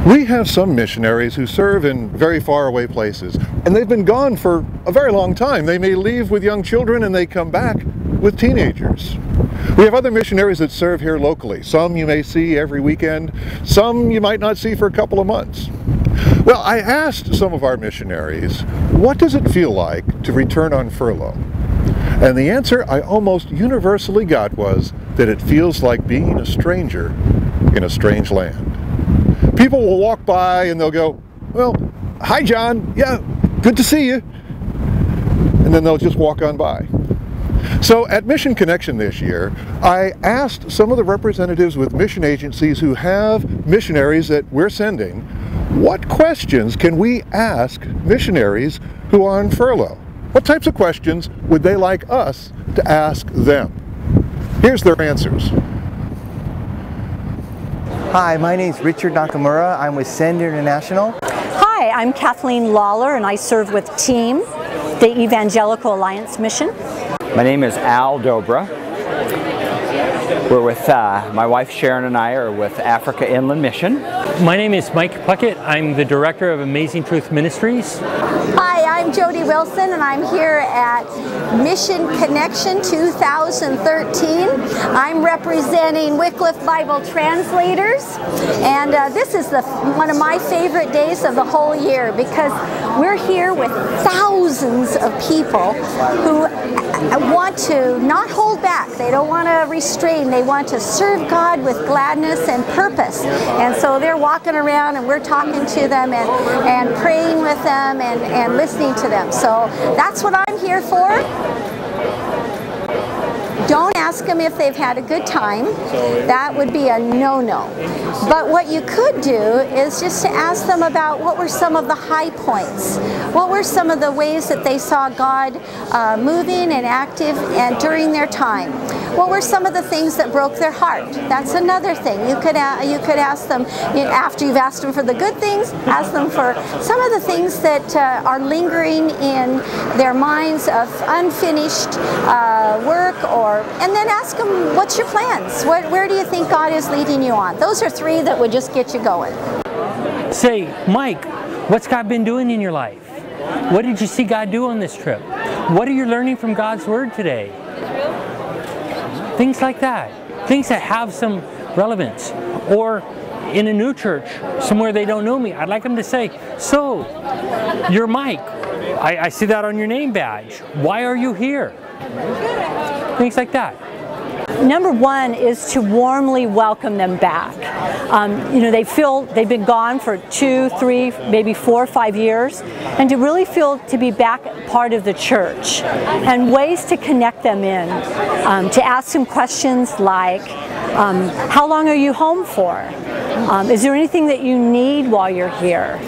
We have some missionaries who serve in very far away places, and they've been gone for a very long time. They may leave with young children and they come back with teenagers. We have other missionaries that serve here locally. Some you may see every weekend, some you might not see for a couple of months. Well, I asked some of our missionaries, what does it feel like to return on furlough? And the answer I almost universally got was that it feels like being a stranger in a strange land. People will walk by and they'll go, well, hi John, yeah, good to see you. And then they'll just walk on by. So at Mission Connection this year, I asked some of the representatives with mission agencies who have missionaries that we're sending, what questions can we ask missionaries who are on furlough? What types of questions would they like us to ask them? Here's their answers. Hi, my name is Richard Nakamura. I'm with Send International. Hi, I'm Kathleen Lawler and I serve with TEAM, the Evangelical Alliance Mission. My name is Al Dobra. We're with, my wife Sharon and I are with Africa Inland Mission. My name is Mike Puckett. I'm the director of Amazing Truth Ministries. Hi, I'm Jody Wilson and I'm here at Mission Connection 2013. I'm representing Wycliffe Bible Translators, and this is one of my favorite days of the whole year because we're here with thousands of people who want to not hold back. They don't want to restrain. They want to serve God with gladness and purpose. And so they're walking around and we're talking to them and praying with them and listening to them. So that's what I'm here for. Don't ask them if they've had a good time. That would be a no-no. But what you could do is just to ask them about what were some of the high points. What were some of the ways that they saw God moving and active and during their time? What were some of the things that broke their heart? That's another thing. You could ask them, after you've asked them for the good things, ask them for some of the things that are lingering in their minds of unfinished work, and then ask them, what's your plans? Where do you think God is leading you on? Those are three that would just get you going. Say, Mike, what's God been doing in your life? What did you see God do on this trip? What are you learning from God's Word today? Things like that. Things that have some relevance. Or in a new church, somewhere they don't know me, I'd like them to say, so, you're Mike. I see that on your name badge. Why are you here? Things like that. Number one is to warmly welcome them back. They feel they've been gone for 2, 3, maybe 4 or 5 years, and to really feel to be back part of the church, and ways to connect them in, to ask them questions like, how long are you home for? Is there anything that you need while you're here?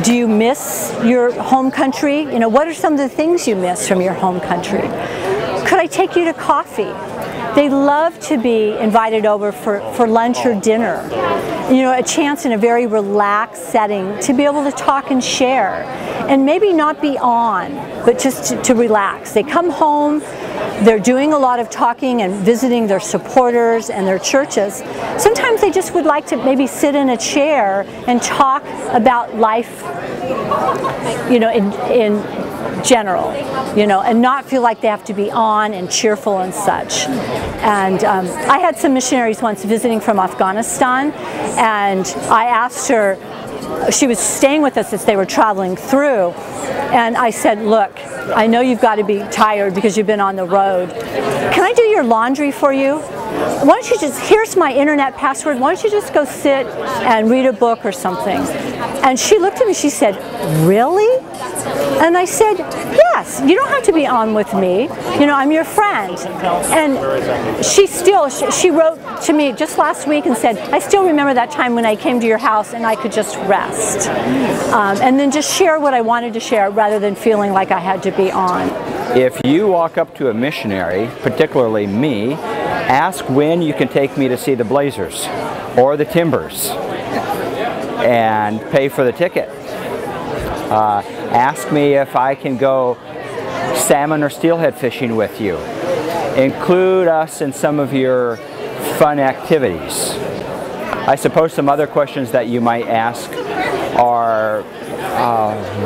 Do you miss your home country? What are some of the things you miss from your home country? Could I take you to coffee? They love to be invited over for lunch or dinner. A chance in a very relaxed setting to be able to talk and share. And maybe not be on, but just to relax. They come home, they're doing a lot of talking and visiting their supporters and their churches. Sometimes they just would like to maybe sit in a chair and talk about life, in general, and not feel like they have to be on and cheerful and such. And I had some missionaries once visiting from Afghanistan, and I asked her, she was staying with us as they were traveling through, and I said, look, I know you've got to be tired because you've been on the road. Can I do your laundry for you? Why don't you just, here's my internet password, why don't you just go sit and read a book or something? And she looked at me, she said, really? And I said, yes, you don't have to be on with me. I'm your friend. And she wrote to me just last week and said, I still remember that time when I came to your house and I could just rest. And then just share what I wanted to share rather than feeling like I had to be on. If you walk up to a missionary, particularly me, ask when you can take me to see the Blazers or the Timbers and pay for the ticket. Ask me if I can go salmon or steelhead fishing with you. Include us in some of your fun activities. I suppose some other questions that you might ask are,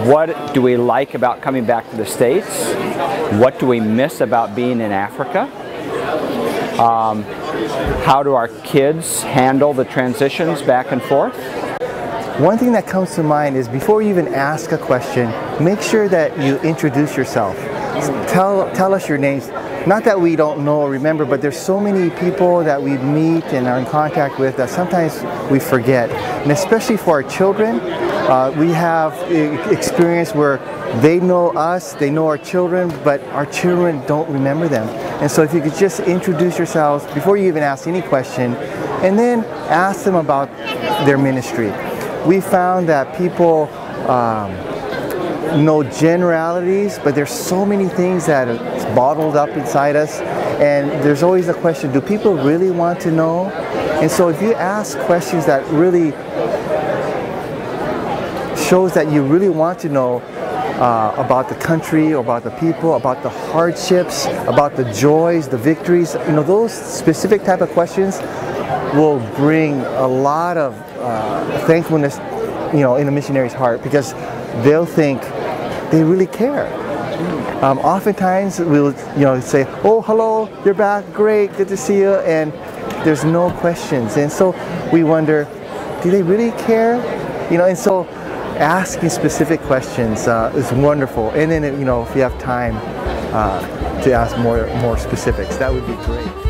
what do we like about coming back to the States? What do we miss about being in Africa? How do our kids handle the transitions back and forth? One thing that comes to mind is before you even ask a question, make sure that you introduce yourself. Tell us your names. Not that we don't know or remember, but there's so many people that we meet and are in contact with that sometimes we forget. And especially for our children, we have experience where they know us, they know our children, but our children don't remember them. And so if you could just introduce yourselves before you even ask any question, and then ask them about their ministry. We found that people know generalities, but there's so many things that are bottled up inside us, and there's always a question, do people really want to know? And so if you ask questions that really shows that you really want to know about the country, about the people, about the hardships, about the joys, the victories, you know, those specific type of questions will bring a lot of thankfulness, you know, in a missionary's heart, because they'll think they really care. Oftentimes we'll, you know, say, oh, hello, you're back, great, good to see you, and there's no questions. And so we wonder, do they really care? You know, and so asking specific questions is wonderful. And then, you know, if you have time to ask more specifics, that would be great.